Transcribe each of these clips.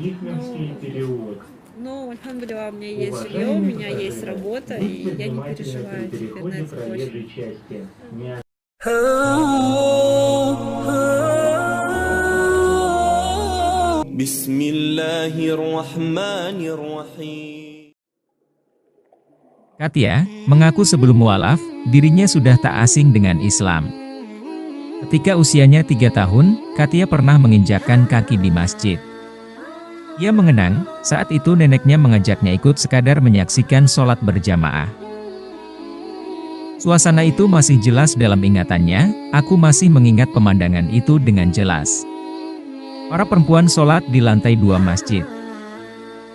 Тихвинский Ну, переулок. ну, альхамдулилlah, у меня есть жилье, у Уважаемые меня есть пассажиры, работа, будьте и я не внимательны при переживаю теперь на переходе этот случай. проезжей части. Не بسم الله الرحمن الرحيم. Katia mengaku sebelum mualaf, dirinya sudah tak asing dengan Islam. Ketika usianya 3 tahun, Katia pernah menginjakkan kaki di masjid. Ia mengenang, saat itu neneknya mengajaknya ikut sekadar menyaksikan sholat berjamaah. Suasana itu masih jelas dalam ingatannya, aku masih mengingat pemandangan itu dengan jelas. Para perempuan sholat di lantai 2 masjid.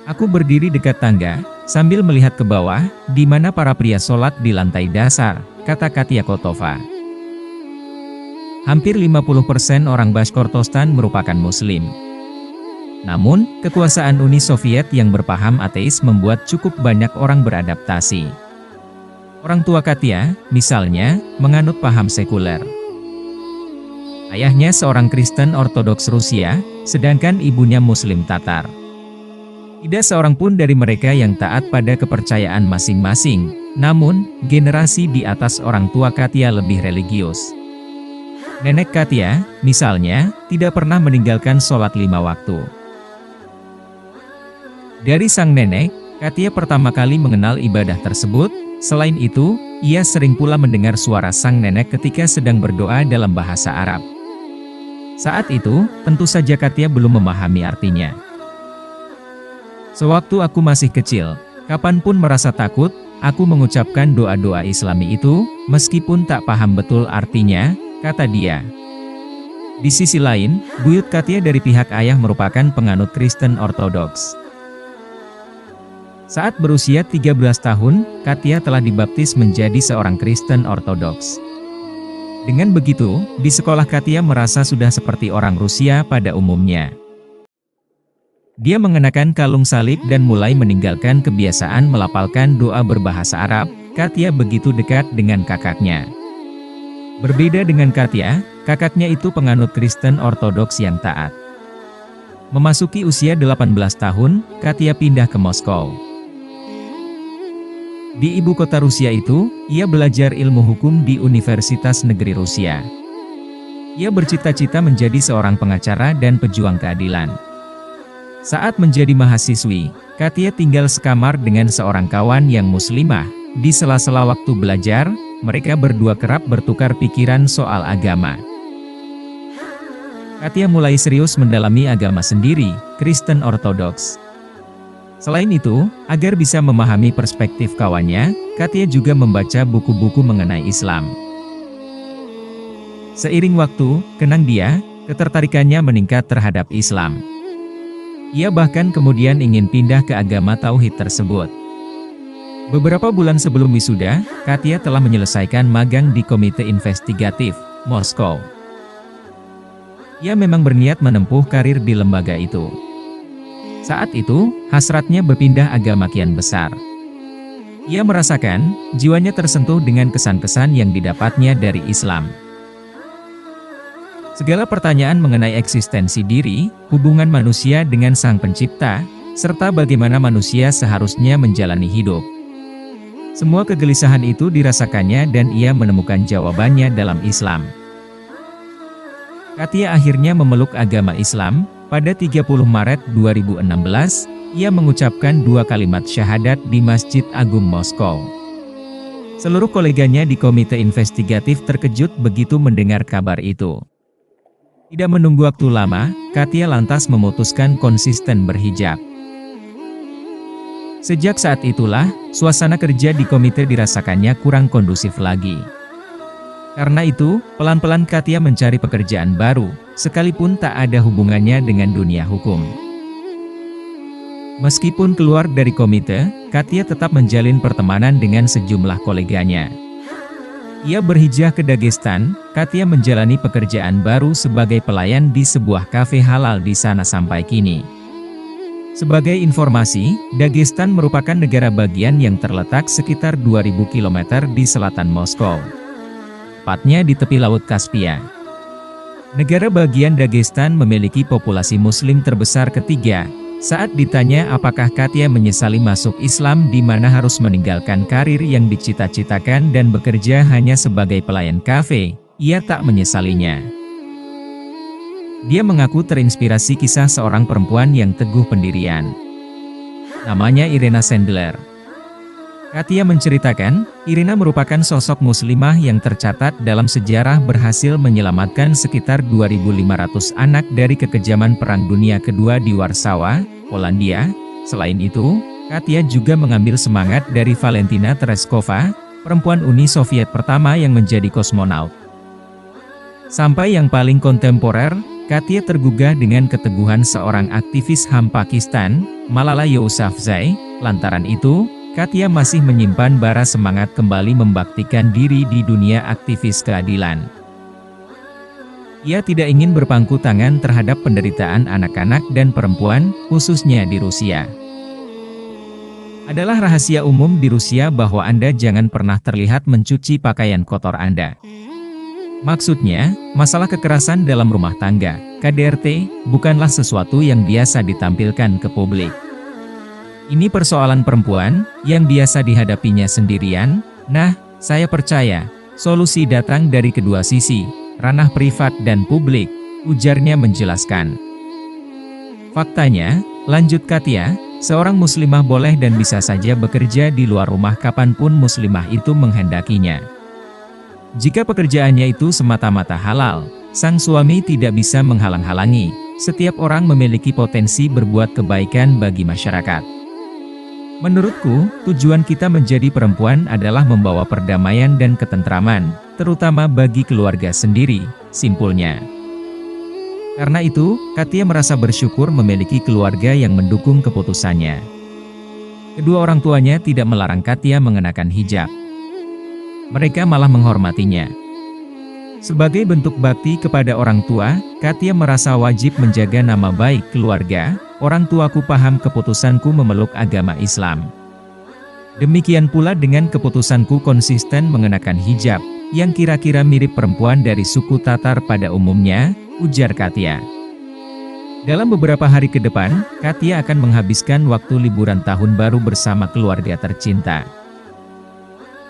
Aku berdiri dekat tangga, sambil melihat ke bawah, di mana para pria sholat di lantai dasar, kata Katia Kotova. Hampir 50% orang Bashkortostan merupakan Muslim. Namun, kekuasaan Uni Soviet yang berpaham ateis membuat cukup banyak orang beradaptasi. Orang tua Katia, misalnya, menganut paham sekuler. Ayahnya seorang Kristen Ortodoks Rusia, sedangkan ibunya Muslim Tatar. Tidak seorang pun dari mereka yang taat pada kepercayaan masing-masing, namun, generasi di atas orang tua Katia lebih religius. Nenek Katia, misalnya, tidak pernah meninggalkan sholat 5 waktu. Dari sang nenek, Katia pertama kali mengenal ibadah tersebut. Selain itu, ia sering pula mendengar suara sang nenek ketika sedang berdoa dalam bahasa Arab. Saat itu, tentu saja Katia belum memahami artinya. Sewaktu aku masih kecil, kapanpun merasa takut, aku mengucapkan doa-doa Islami itu, meskipun tak paham betul artinya, kata dia. Di sisi lain, buyut Katia dari pihak ayah merupakan penganut Kristen Ortodoks. Saat berusia 13 tahun, Katia telah dibaptis menjadi seorang Kristen Ortodoks. Dengan begitu, di sekolah Katia merasa sudah seperti orang Rusia pada umumnya. Dia mengenakan kalung salib dan mulai meninggalkan kebiasaan melafalkan doa berbahasa Arab. Katia begitu dekat dengan kakaknya. Berbeda dengan Katia, kakaknya itu penganut Kristen Ortodoks yang taat. Memasuki usia 18 tahun, Katia pindah ke Moskow. Di ibu kota Rusia itu, ia belajar ilmu hukum di Universitas Negeri Rusia. Ia bercita-cita menjadi seorang pengacara dan pejuang keadilan. Saat menjadi mahasiswi, Katia tinggal sekamar dengan seorang kawan yang muslimah. Di sela-sela waktu belajar, mereka berdua kerap bertukar pikiran soal agama. Katia mulai serius mendalami agama sendiri, Kristen Ortodoks. Selain itu, agar bisa memahami perspektif kawannya, Katia juga membaca buku-buku mengenai Islam. Seiring waktu, kenang dia, ketertarikannya meningkat terhadap Islam. Ia bahkan kemudian ingin pindah ke agama Tauhid tersebut. Beberapa bulan sebelum wisuda, Katia telah menyelesaikan magang di Komite Investigatif, Moskow. Ia memang berniat menempuh karir di lembaga itu. Saat itu, hasratnya berpindah agama kian besar. Ia merasakan, jiwanya tersentuh dengan kesan-kesan yang didapatnya dari Islam. Segala pertanyaan mengenai eksistensi diri, hubungan manusia dengan Sang Pencipta, serta bagaimana manusia seharusnya menjalani hidup. Semua kegelisahan itu dirasakannya dan ia menemukan jawabannya dalam Islam. Katia akhirnya memeluk agama Islam. Pada 30 Maret 2016, ia mengucapkan 2 kalimat syahadat di Masjid Agung Moskow. Seluruh koleganya di Komite Investigatif terkejut begitu mendengar kabar itu. Tidak menunggu waktu lama, Katia lantas memutuskan konsisten berhijab. Sejak saat itulah, suasana kerja di komite dirasakannya kurang kondusif lagi. Karena itu, pelan-pelan Katia mencari pekerjaan baru, sekalipun tak ada hubungannya dengan dunia hukum. Meskipun keluar dari komite, Katia tetap menjalin pertemanan dengan sejumlah koleganya. Ia berhijrah ke Dagestan. Katia menjalani pekerjaan baru sebagai pelayan di sebuah kafe halal di sana sampai kini. Sebagai informasi, Dagestan merupakan negara bagian yang terletak sekitar 2000 km di selatan Moskow. Tepatnya di tepi Laut Kaspia. Negara bagian Dagestan memiliki populasi Muslim terbesar ketiga, Saat ditanya apakah Katia menyesali masuk Islam di mana harus meninggalkan karir yang dicita-citakan dan bekerja hanya sebagai pelayan kafe, ia tak menyesalinya. Dia mengaku terinspirasi kisah seorang perempuan yang teguh pendirian. Namanya Irena Sendler. Katia menceritakan, Irena merupakan sosok muslimah yang tercatat dalam sejarah berhasil menyelamatkan sekitar 2.500 anak dari kekejaman Perang Dunia Kedua di Warsawa, Polandia. Selain itu, Katia juga mengambil semangat dari Valentina Tereshkova, perempuan Uni Soviet pertama yang menjadi kosmonaut. Sampai yang paling kontemporer, Katia tergugah dengan keteguhan seorang aktivis HAM Pakistan, Malala Yousafzai. Lantaran itu, Katia masih menyimpan bara semangat kembali membaktikan diri di dunia aktivis keadilan. Ia tidak ingin berpangku tangan terhadap penderitaan anak-anak dan perempuan, khususnya di Rusia. Adalah rahasia umum di Rusia bahwa Anda jangan pernah terlihat mencuci pakaian kotor Anda. Maksudnya, masalah kekerasan dalam rumah tangga, KDRT, bukanlah sesuatu yang biasa ditampilkan ke publik. Ini persoalan perempuan, yang biasa dihadapinya sendirian. Nah, saya percaya, solusi datang dari kedua sisi, ranah privat dan publik, ujarnya menjelaskan. Faktanya, lanjut Katia, seorang muslimah boleh dan bisa saja bekerja di luar rumah kapanpun muslimah itu menghendakinya. Jika pekerjaannya itu semata-mata halal, sang suami tidak bisa menghalang-halangi. Setiap orang memiliki potensi berbuat kebaikan bagi masyarakat. Menurutku, tujuan kita menjadi perempuan adalah membawa perdamaian dan ketentraman, terutama bagi keluarga sendiri, simpulnya. Karena itu, Katia merasa bersyukur memiliki keluarga yang mendukung keputusannya. Kedua orang tuanya tidak melarang Katia mengenakan hijab. Mereka malah menghormatinya. Sebagai bentuk bakti kepada orang tua, Katia merasa wajib menjaga nama baik keluarga. Orang tuaku paham keputusanku memeluk agama Islam. Demikian pula dengan keputusanku konsisten mengenakan hijab, yang kira-kira mirip perempuan dari suku Tatar pada umumnya, ujar Katia. Dalam beberapa hari ke depan, Katia akan menghabiskan waktu liburan tahun baru bersama keluarga tercinta.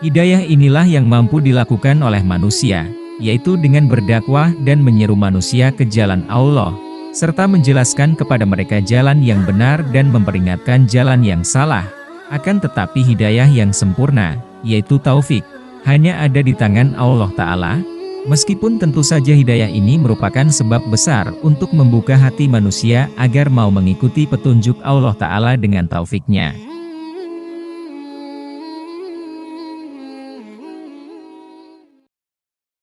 Hidayah inilah yang mampu dilakukan oleh manusia, yaitu dengan berdakwah dan menyeru manusia ke jalan Allah, serta menjelaskan kepada mereka jalan yang benar dan memperingatkan jalan yang salah. Akan tetapi hidayah yang sempurna, yaitu taufik, hanya ada di tangan Allah Ta'ala. Meskipun tentu saja hidayah ini merupakan sebab besar untuk membuka hati manusia agar mau mengikuti petunjuk Allah Ta'ala dengan taufiknya.